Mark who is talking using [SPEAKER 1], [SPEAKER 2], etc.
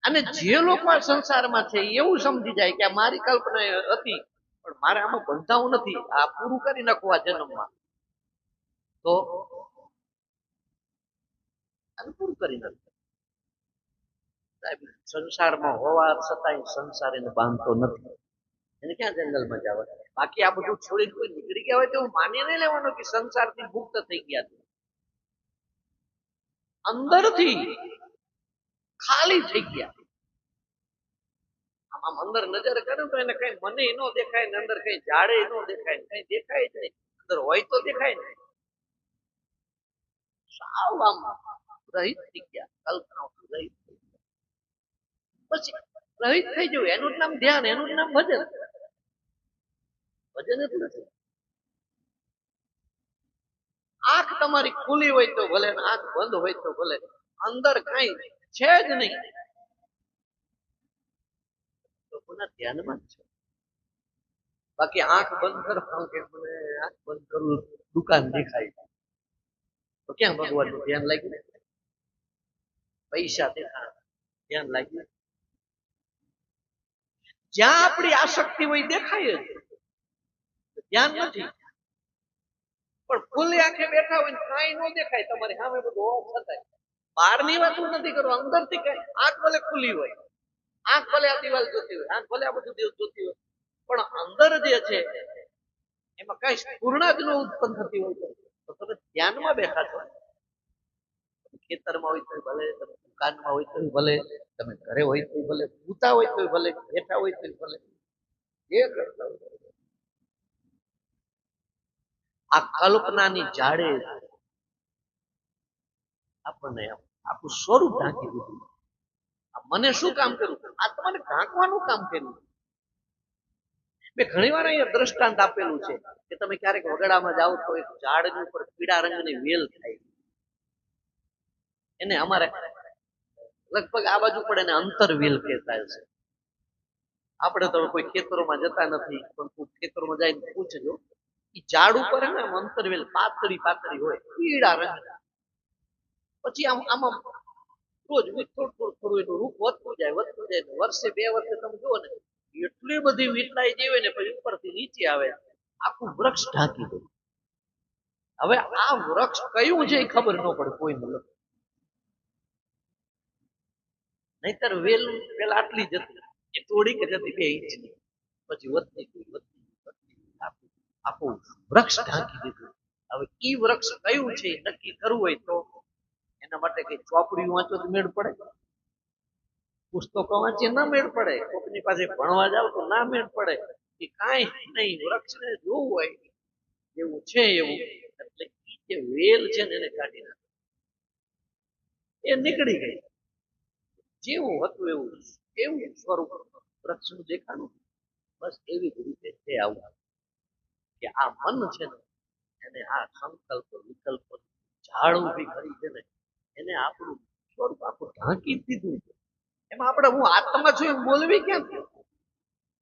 [SPEAKER 1] અને જે લોકો આ સંસારમાં છે એવું સમજી જાય કે આ મારી કલ્પના હતી, પણ મારે આમાં બંધાવું નથી, આ પૂરું કરી નાખવું આ જન્મમાં, તો આને પૂરું કરી નાખવું. સાહેબ, સંસારમાં હોવા છતાંય સંસાર એને બાંધતો નથી. એને ક્યાં જંગલમાં જવા? બાકી આ બધું છોડીને કોઈ નીકળી ગયા હોય તો માની નહીં લેવાનું કે સંસારથી મુક્ત થઈ ગયા છે. અંદરથી ખાલી થઈ ગયા. આમ અંદર નજર કરે તો એને કઈ મને નો દેખાય ને અંદર કઈ ઝાડે નો દેખાય, કઈ દેખાય જ નહીં. અંદર હોય તો દેખાય ને. સાવ આમ રહિત થઈ ગયા, કલ્પના રહિત થઈ ગયા. પછી રહિત થઈ જવું એનું જ નામ ધ્યાન, એનું જ નામ ભજન. ભજન એટલું છે. આંખ તમારી ખુલી હોય તો ભલે, આંખ બંધ હોય તો ભલે, અંદર કઈ છે જ નહીં તો કોના ધ્યાનમાં જ છે. બાકી આંખ બંધ કરો કે મને આંખ બંધ કરું દુકાન દેખાય તો ક્યાં ભગવાનનું ધ્યાન લાગ્યું? પૈસા દેખાય ધ્યાન લાગ્યું? જ્યાં આપણી આસક્તિ હોય દેખાય જ, ધ્યાન નથી. પણ ખુલ્લી આંખે બેઠા હોય કઈ ન દેખાય તમારી સામે બધું હોવા છતાંય. બહારની વાત હું નથી કરું, અંદરથી કઈ આંખ ભલે ખુલ્લી હોય, આંખ ભલે આ દિવાલ જોતી હોય, આંખ ભલે આ બધું જોતી હોય, પણ અંદર જે છે એમાં કઈ સ્ફૂર્ણા જ ન ઉત્પન્ન થતી હોય તો તમે ધ્યાનમાં બેઠા છો. ખેતરમાં હોય તો ભલે, તમે દુકાનમાં હોય તો ભલે, તમે ઘરે હોય તો ભલે, સૂતા હોય તો ભલે, બેઠા હોય તો ભલે, જે કરતા હોય. આ કલ્પનાની જાડે આપણને આખું સ્વરૂપ ઢાંકી દીધું. મને શું કામ કર્યું? આ તમારે ઢાંકવાનું કામ કર્યું. મેં ઘણી વાર અહીંયા દ્રષ્ટાંત આપેલું છે કે તમે ક્યારેક વગડામાં જાઓ તો એક ઝાડની ઉપર પીળા રંગની વેલ થાય, એને અમારે લગભગ આ બાજુ પડે ને અંતરવેલ કહેતા છે. આપણે તો કોઈ ખેતરોમાં જતા નથી, પણ ખેતરોમાં જઈને પૂછજો, એ ઝાડ ઉપર હે ને અંતરવેલ પાતળી પાતળી હોય પીળા રંગ. પછી આમાં રોજ થોડું થોડું એનું રૂપ વધતું જાય વર્ષે બે વર્ષે તમે જુઓ ને એટલી બધી વીટલાઈ જેવી ને પછી ઉપરથી નીચે આવે આખું વૃક્ષ ઢાંકી દે. હવે આ વૃક્ષ કયું છે એ ખબર ન પડે કોઈ ને. નહીતર વેલ પેલા આટલી જતી, એ થોડીક જતી 2 ઇંચની, પછી વધતી આખું વૃક્ષ ઢાંકી દીધું. હવે ઈ વૃક્ષ કયું છે નક્કી કરવું હોય તો એના માટે કઈ ચોપડી વાંચો તો મેળ પડે, પુસ્તકો વાંચીએ ના મેળ પડે, કોકની પાસે ભણવા જાવ તો ના મેળ પડે. એ કાંઈ નહીં, વૃક્ષને જોવું હોય એવું છે એવું, એટલે જે વેલ છે ને એને કાઢી નાખે, એ નીકળી ગઈ. જેવું હતું એવું સ્વરૂપ વૃક્ષનું દેખાડું. બસ એવી જ રીતે છે આવું કે આ મન છે ને એને આ સંકલ્પ વિકલ્પ ઝાડ ઉભી કરી છે ને એને આપણું સ્વરૂપ આખું ઢાંકી દીધું. એમાં આપણે હું આત્મા છું એમ બોલવી ક્યાં?